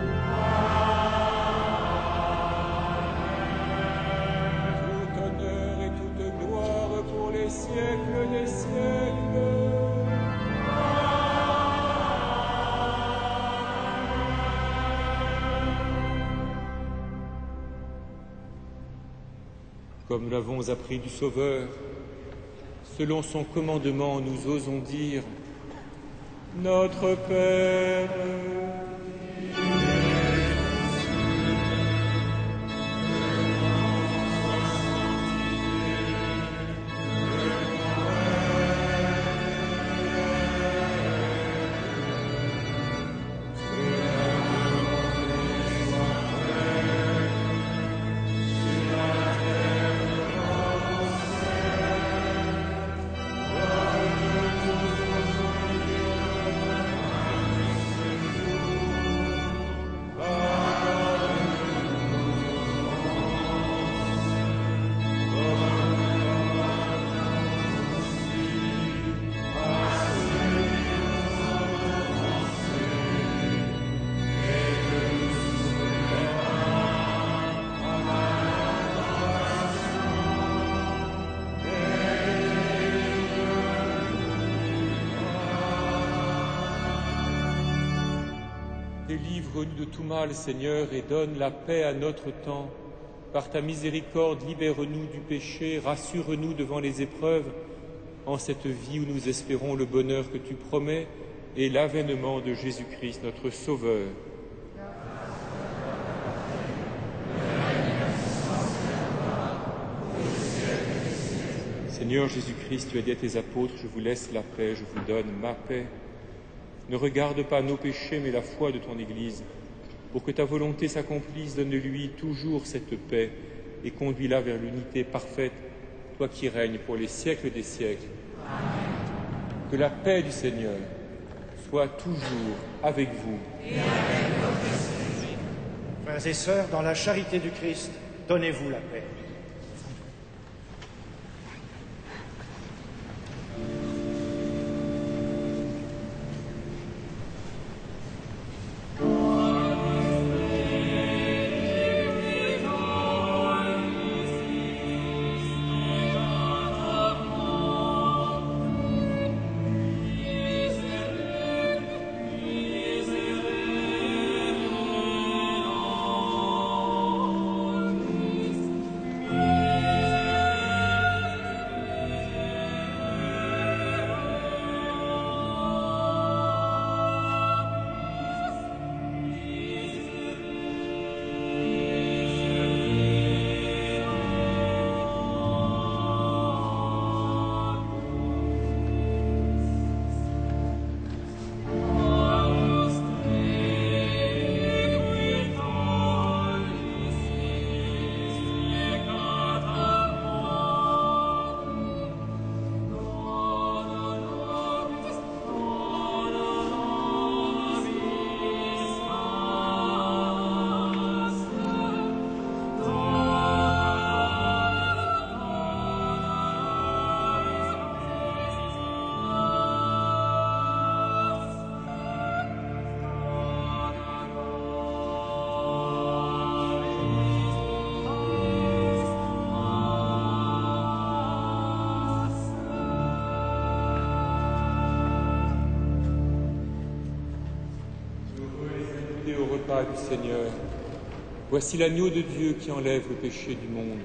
Tout honneur et toute gloire pour les siècles des siècles. Comme nous l'avons appris du Sauveur, selon son commandement, nous osons dire « Notre Père ». Délivre-nous de tout mal, Seigneur, et donne la paix à notre temps. Par ta miséricorde, libère-nous du péché, rassure-nous devant les épreuves, en cette vie où nous espérons le bonheur que tu promets, et l'avènement de Jésus-Christ, notre Sauveur. Seigneur Jésus-Christ, tu as dit à tes apôtres, je vous laisse la paix, je vous donne ma paix. Ne regarde pas nos péchés, mais la foi de ton Église. Pour que ta volonté s'accomplisse, donne-lui toujours cette paix et conduis-la vers l'unité parfaite, toi qui règnes pour les siècles des siècles. Amen. Que la paix du Seigneur soit toujours avec vous. Et avec votre esprit. Frères et sœurs, dans la charité du Christ, donnez-vous la paix. Du Seigneur. Voici l'agneau de Dieu qui enlève le péché du monde.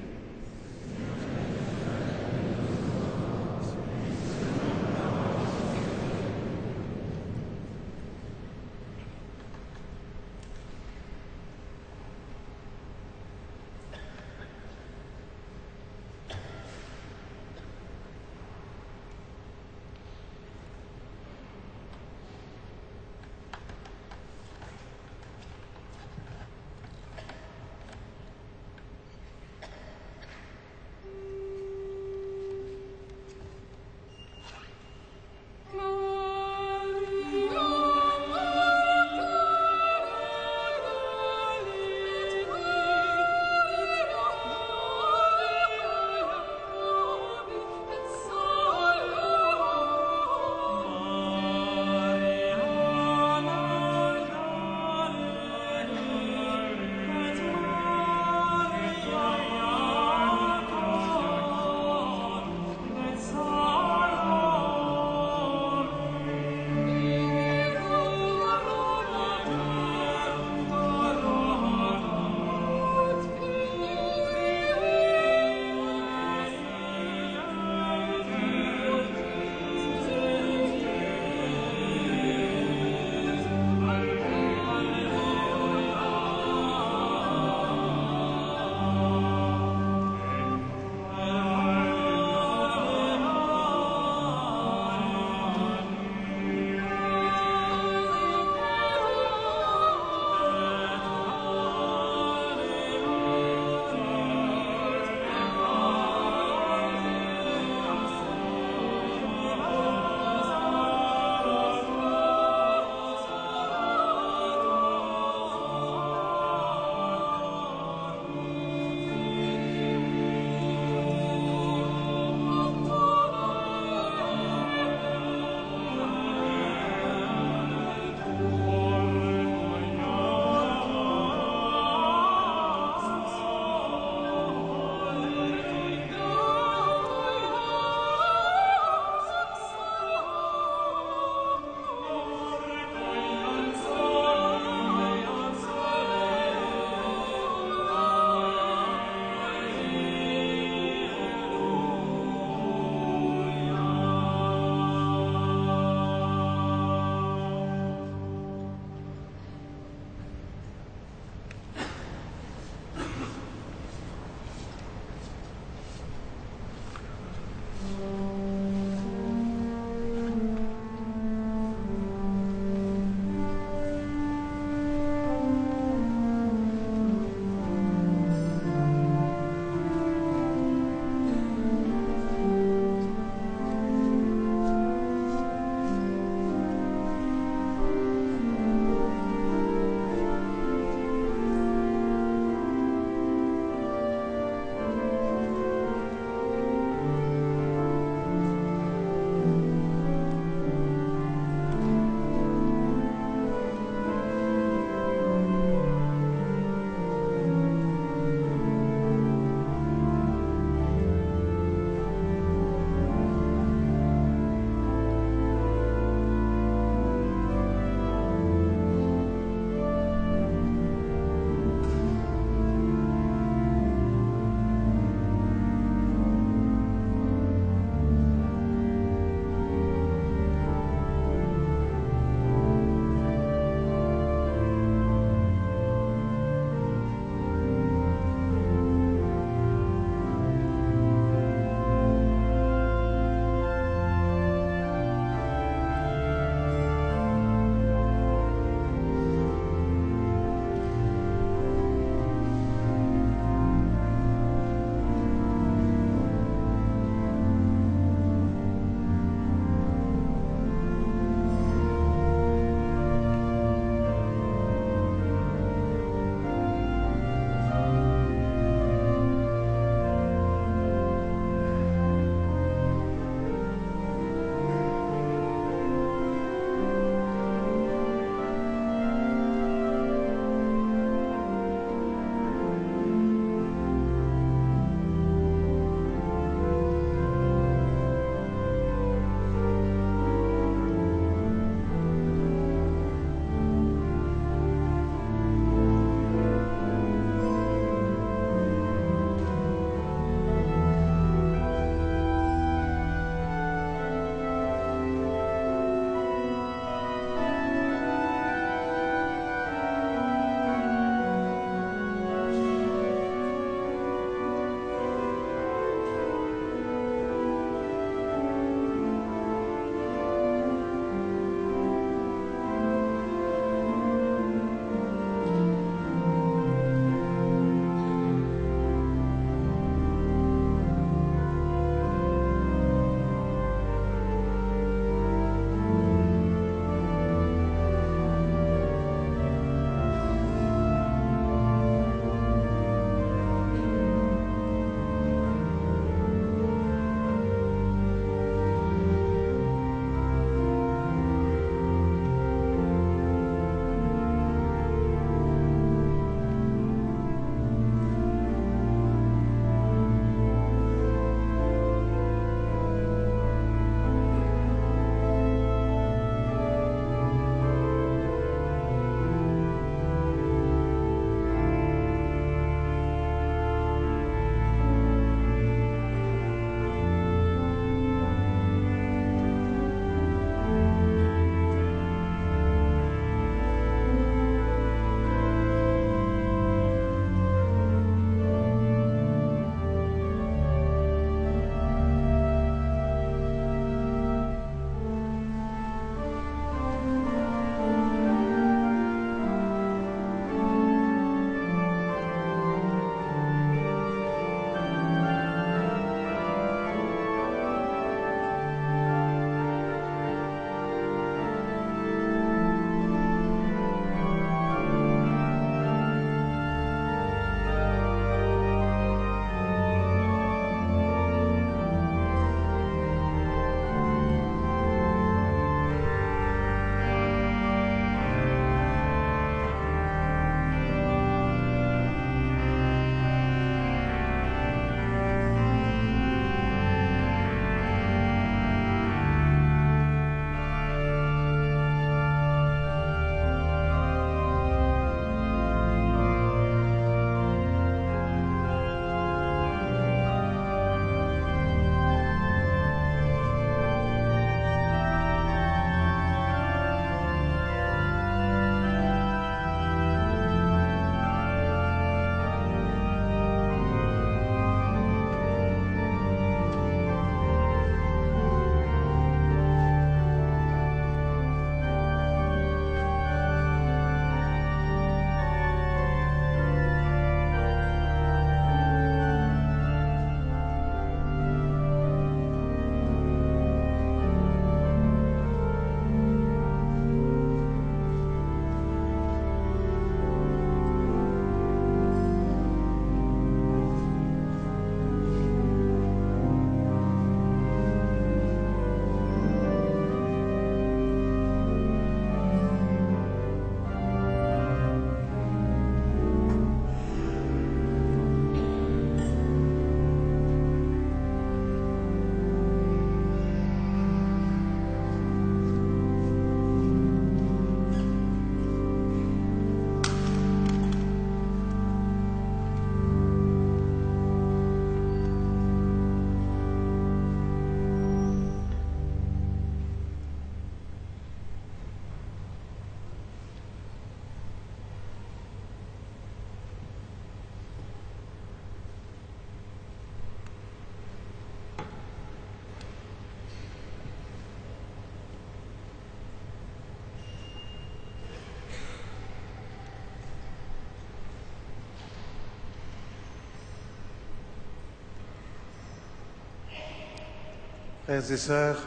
Frères et sœurs,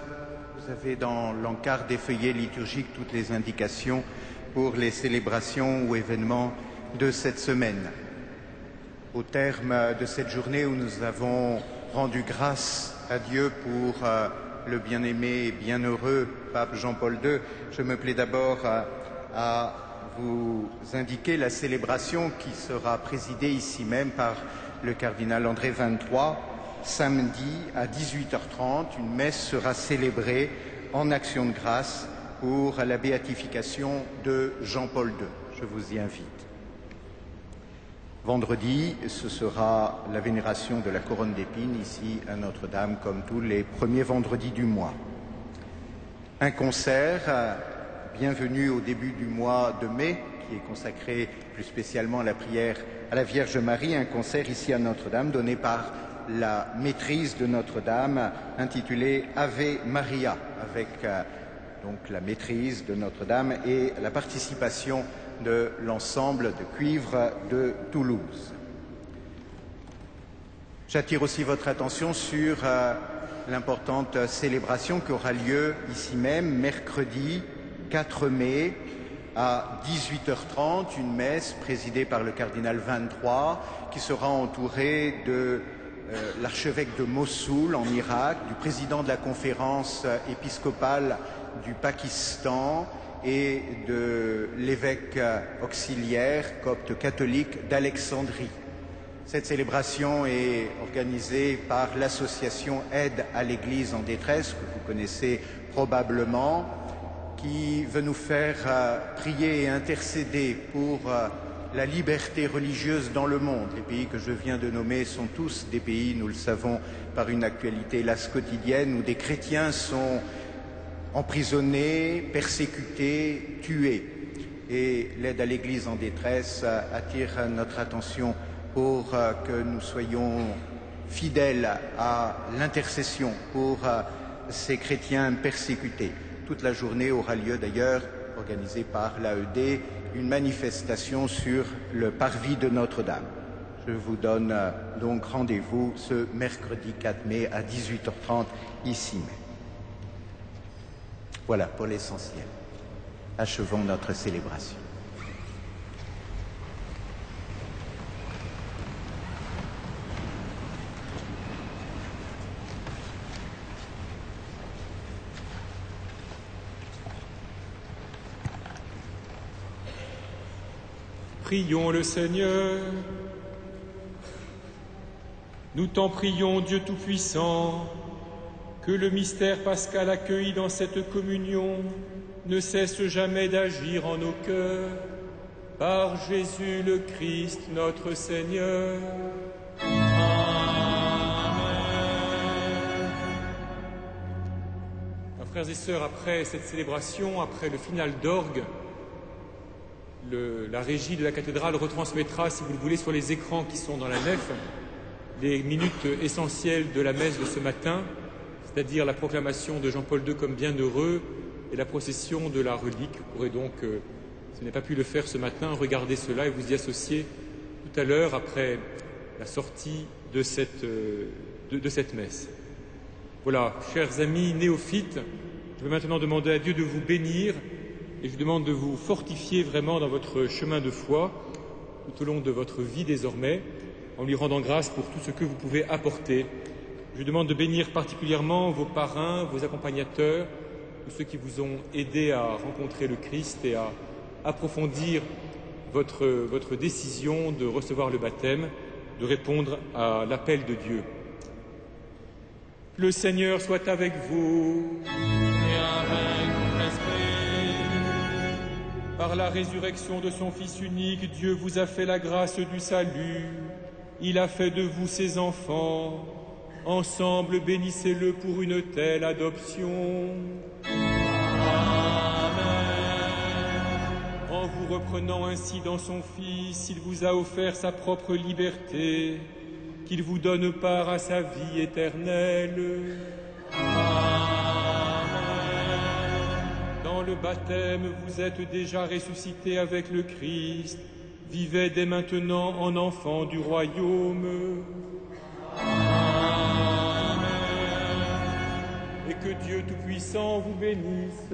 vous avez dans l'encart des feuillets liturgiques toutes les indications pour les célébrations ou événements de cette semaine. Au terme de cette journée où nous avons rendu grâce à Dieu pour le bien-aimé et bienheureux pape Jean-Paul II, je me plais d'abord à vous indiquer la célébration qui sera présidée ici même par le cardinal André XXIII. Samedi à 18h30, une messe sera célébrée en action de grâce pour la béatification de Jean-Paul II. Je vous y invite. Vendredi, ce sera la vénération de la couronne d'épines ici à Notre-Dame, comme tous les premiers vendredis du mois. Un concert, bienvenue au début du mois de mai, qui est consacré plus spécialement à la prière à la Vierge Marie, un concert ici à Notre-Dame donné par la maîtrise de Notre-Dame, intitulée Ave Maria, avec donc la maîtrise de Notre-Dame et la participation de l'ensemble de cuivre de Toulouse. J'attire aussi votre attention sur l'importante célébration qui aura lieu ici même, mercredi 4 mai, à 18h30, une messe présidée par le cardinal XXIII, qui sera entourée de l'archevêque de Mossoul en Irak, du président de la conférence épiscopale du Pakistan et de l'évêque auxiliaire copte catholique d'Alexandrie. Cette célébration est organisée par l'association Aide à l'Église en détresse, que vous connaissez probablement, qui veut nous faire prier et intercéder pour la liberté religieuse dans le monde. Les pays que je viens de nommer sont tous des pays, nous le savons, par une actualité hélas quotidienne, où des chrétiens sont emprisonnés, persécutés, tués. Et l'aide à l'Église en détresse attire notre attention pour que nous soyons fidèles à l'intercession pour ces chrétiens persécutés. Toute la journée aura lieu d'ailleurs, organisée par l'AED, une manifestation sur le parvis de Notre-Dame. Je vous donne donc rendez-vous ce mercredi 4 mai à 18h30 ici même. Voilà pour l'essentiel. Achevons notre célébration. Prions le Seigneur. Nous t'en prions, Dieu Tout-Puissant, que le mystère pascal accueilli dans cette communion ne cesse jamais d'agir en nos cœurs. Par Jésus le Christ, notre Seigneur. Amen. Frères et sœurs, après cette célébration, après le final d'orgue, la régie de la cathédrale retransmettra, si vous le voulez, sur les écrans qui sont dans la nef, les minutes essentielles de la messe de ce matin, c'est-à-dire la proclamation de Jean-Paul II comme bienheureux et la procession de la relique. Vous pourrez donc, si vous n'avez pas pu le faire ce matin, regarder cela et vous y associer tout à l'heure après la sortie de cette messe. Voilà, chers amis néophytes, je vais maintenant demander à Dieu de vous bénir et je vous demande de vous fortifier vraiment dans votre chemin de foi tout au long de votre vie désormais, en lui rendant grâce pour tout ce que vous pouvez apporter. Je vous demande de bénir particulièrement vos parrains, vos accompagnateurs, tous ceux qui vous ont aidé à rencontrer le Christ et à approfondir votre décision de recevoir le baptême, de répondre à l'appel de Dieu. Le Seigneur soit avec vous. Et avec votre esprit. Par la résurrection de son Fils unique, Dieu vous a fait la grâce du salut. Il a fait de vous ses enfants. Ensemble, bénissez-le pour une telle adoption. Amen. En vous reprenant ainsi dans son Fils, il vous a offert sa propre liberté, qu'il vous donne part à sa vie éternelle. Amen. Dans le baptême, vous êtes déjà ressuscités avec le Christ. Vivez dès maintenant en enfants du royaume. Amen. et que Dieu Tout-Puissant vous bénisse,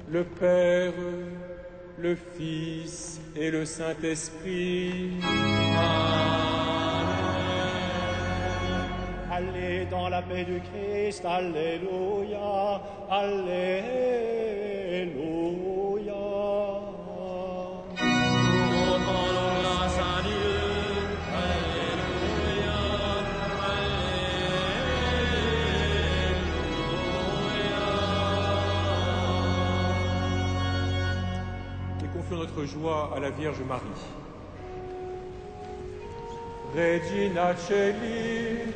le Père, le Fils et le Saint-Esprit. Allez dans la paix du Christ, alléluia, alléluia. Rendons grâce à Dieu, alléluia, alléluia. Et confions notre joie à la Vierge Marie. Regina Celi,